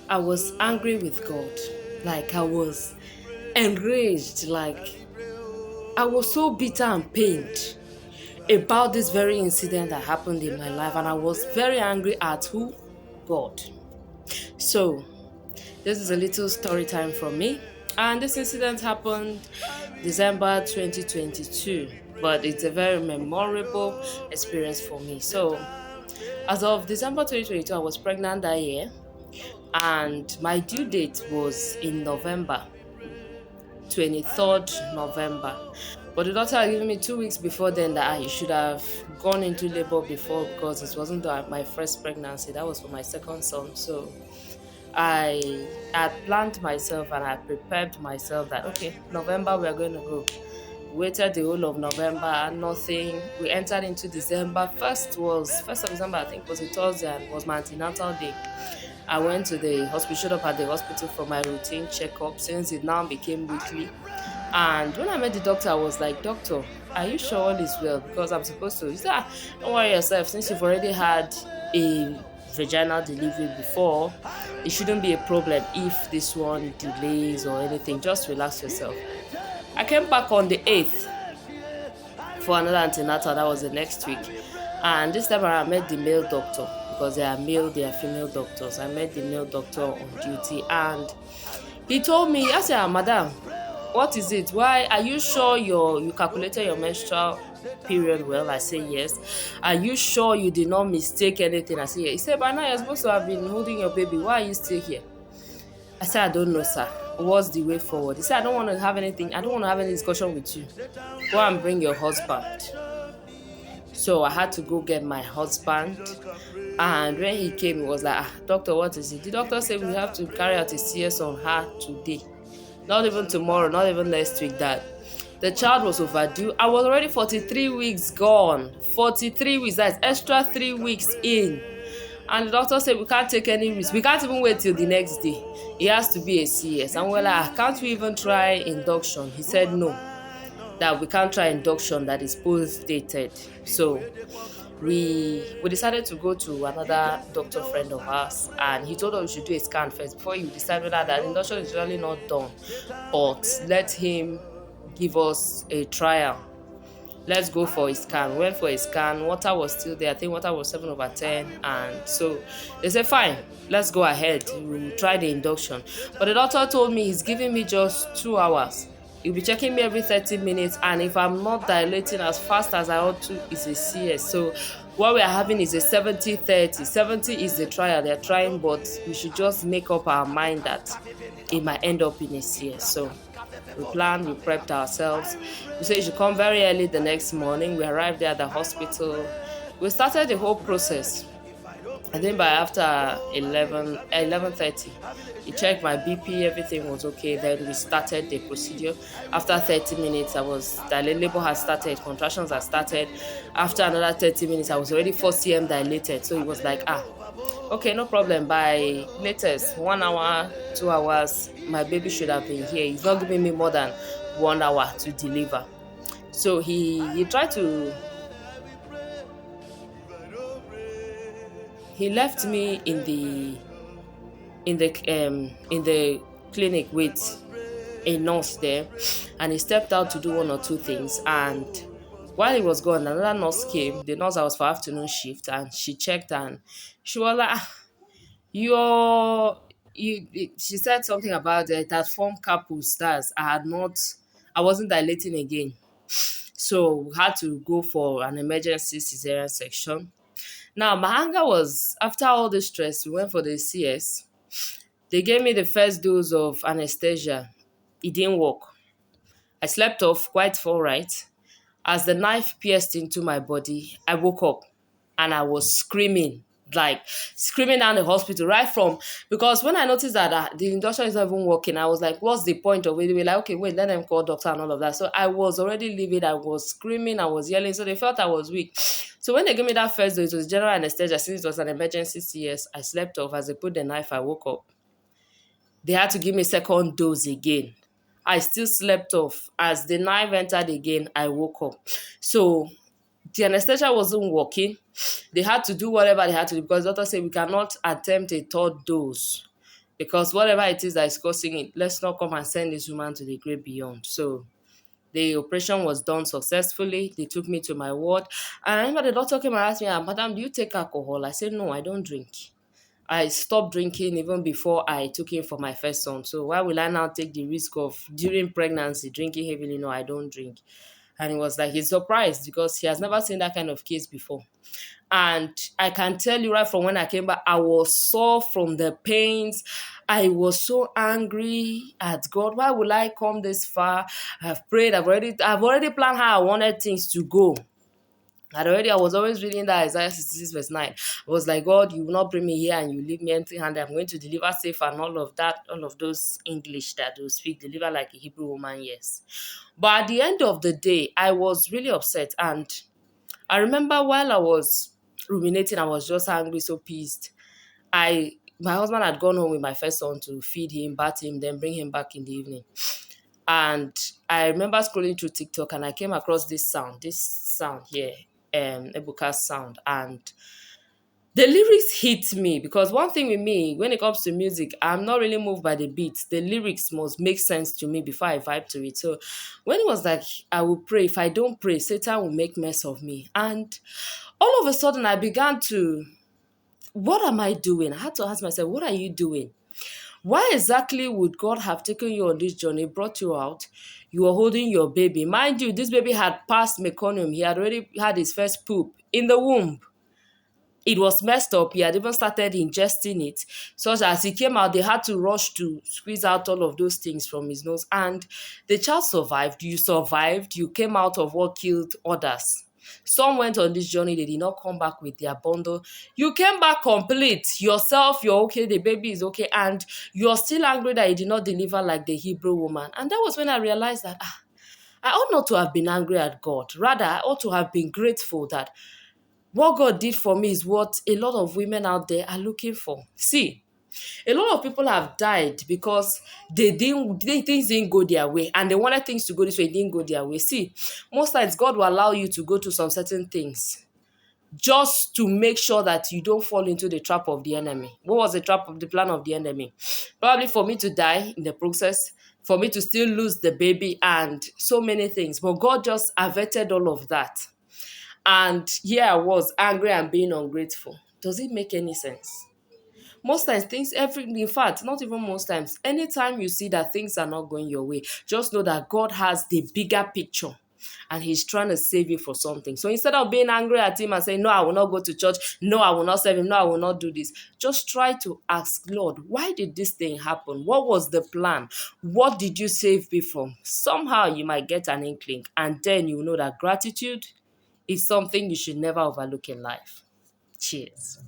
I was angry with God. Like I was enraged. Like I was so bitter and pained about this very incident that happened in my life, and I was very angry at who? God. So, this is a little story time from me. And this incident happened December 2022, but it's a very memorable experience for me. So, as of December 2022, I was pregnant that year, and my due date was in November, 23rd November. But the doctor had given me 2 weeks before then that I should have gone into labor before because it wasn't my first pregnancy. That was for my second son. So I had planned myself and I prepared myself that, okay, November we're going to go. Waited the whole of November, nothing. We entered into December. First of December, I think was a Thursday and was my antenatal day. I went to the hospital, showed up at the hospital for my routine checkup since it now became weekly. And when I met the doctor, I was like, Doctor, are you sure all is well? Because I'm supposed to. He said, don't worry yourself, since you've already had a vaginal delivery before, it shouldn't be a problem if this one delays or anything. Just relax yourself. I came back on the 8th for another antenatal. That was the next week. And this time I met the male doctor because there are male, there are female doctors. I met the male doctor on duty and he told me, I said, Madam, what is it? Why are you sure you calculated your menstrual period well? I say yes. Are you sure you did not mistake anything? I say yes. He said, by now you're supposed to have been holding your baby. Why are you still here? I said, I don't know, sir. What's the way forward? He said, I don't want to have anything. I don't want to have any discussion with you. Go and bring your husband. So I had to go get my husband. And when he came, he was like, doctor, what is it? The doctor said we have to carry out a CS on her today. Not even tomorrow, not even next week, that the child was overdue. I was already 43 weeks gone. 43 weeks, that's extra 3 weeks in. And the doctor said we can't take any risk. We can't even wait till the next day. It has to be a CS. And we're like, can't we even try induction? He said no, that we can't try induction that is post dated. So we decided to go to another doctor friend of ours, and he told us we should do a scan first before you decide whether that induction is really not done, but let him give us a trial. Let's go for a scan. We went for a scan. Water was still there. I think water was 7/10. And so they said, fine, let's go ahead. We'll try the induction. But the doctor told me he's giving me just 2 hours. He'll be checking me every 30 minutes. And if I'm not dilating as fast as I ought to, it's a CS. So what we are having is a 70-30. 70 is the trial they're trying, but we should just make up our mind that it might end up in a CS. So we planned, we prepped ourselves. We said you should come very early the next morning. We arrived there at the hospital. We started the whole process. And then by after 11:30, he checked my BP, everything was okay. Then we started the procedure. After 30 minutes, the labor had started, contractions had started. After another 30 minutes, I was already 4 cm dilated. So he was like, okay, no problem. By latest 1 hour, 2 hours, my baby should have been here. He's not giving me more than 1 hour to deliver. So he tried to. He left me in the clinic with a nurse there, and he stepped out to do one or two things. And while he was gone, another nurse came. The nurse that was for afternoon shift, and she checked and she was like, she said something about it that formed carpal stars. I wasn't dilating again. So we had to go for an emergency cesarean section. Now my anger was, after all the stress, we went for the CS. They gave me the first dose of anesthesia. It didn't work. I slept off quite all right. As the knife pierced into my body, I woke up and I was screaming, like screaming down the hospital right from, because when I noticed that the induction is not even working, I was like, what's the point of it? They were like, okay, wait, let them call doctor and all of that. So I was already livid. I was screaming. I was yelling. So they felt I was weak. So when they gave me that first dose, it was general anesthesia. Since it was an emergency CS, I slept off. As they put the knife, I woke up. They had to give me second dose again. I still slept off. As the knife entered again, I woke up. So the anesthesia wasn't working. They had to do whatever they had to do because the doctor said we cannot attempt a third dose because whatever it is that is causing it, let's not come and send this woman to the great beyond. So the operation was done successfully. They took me to my ward. And I remember the doctor came and asked me, Madam, do you take alcohol? I said, no, I don't drink. I stopped drinking even before I took him for my first son. So why will I now take the risk of during pregnancy drinking heavily? No, I don't drink. And he was like, he's surprised because he has never seen that kind of case before. And I can tell you right from when I came back, I was sore from the pains. I was so angry at God. Why will I come this far? I've prayed. I've already planned how I wanted things to go. I was always reading that Isaiah 66 verse 9. I was like, God, you will not bring me here and you leave me empty handed. I'm going to deliver safe and all of that, all of those English that they speak, deliver like a Hebrew woman, yes. But at the end of the day, I was really upset. And I remember while I was ruminating, I was just angry, so pissed. My husband had gone home with my first son to feed him, bath him, then bring him back in the evening. And I remember scrolling through TikTok and I came across this sound here, Ebuka's sound. And the lyrics hit me because one thing with me, when it comes to music, I'm not really moved by the beats. The lyrics must make sense to me before I vibe to it. So when it was like, I will pray, if I don't pray, Satan will make mess of me. And all of a sudden, I began to, what am I doing? I had to ask myself, what are you doing? Why exactly would God have taken you on this journey, brought you out? You were holding your baby. Mind you, this baby had passed meconium. He had already had his first poop in the womb. It was messed up. He had even started ingesting it. So as he came out, they had to rush to squeeze out all of those things from his nose. And the child survived. You survived. You came out of what killed others. Some went on this journey. They did not come back with their bundle. You came back complete. Yourself, you're okay. The baby is okay. And you're still angry that he did not deliver like the Hebrew woman. And that was when I realized that I ought not to have been angry at God. Rather, I ought to have been grateful that what God did for me is what a lot of women out there are looking for. See, a lot of people have died because things didn't go their way and they wanted things to go this way, it didn't go their way. See, most times God will allow you to go through some certain things just to make sure that you don't fall into the trap of the enemy. What was the trap of the plan of the enemy? Probably for me to die in the process, for me to still lose the baby and so many things. But God just averted all of that. And here I was angry and being ungrateful. Does it make any sense? Most times, in fact, not even most times, anytime you see that things are not going your way, just know that God has the bigger picture and He's trying to save you for something. So instead of being angry at Him and saying, no, I will not go to church, no, I will not serve Him, no, I will not do this, just try to ask, Lord, why did this thing happen? What was the plan? What did you save me from? Somehow you might get an inkling, and then you know that gratitude is something you should never overlook in life. Cheers.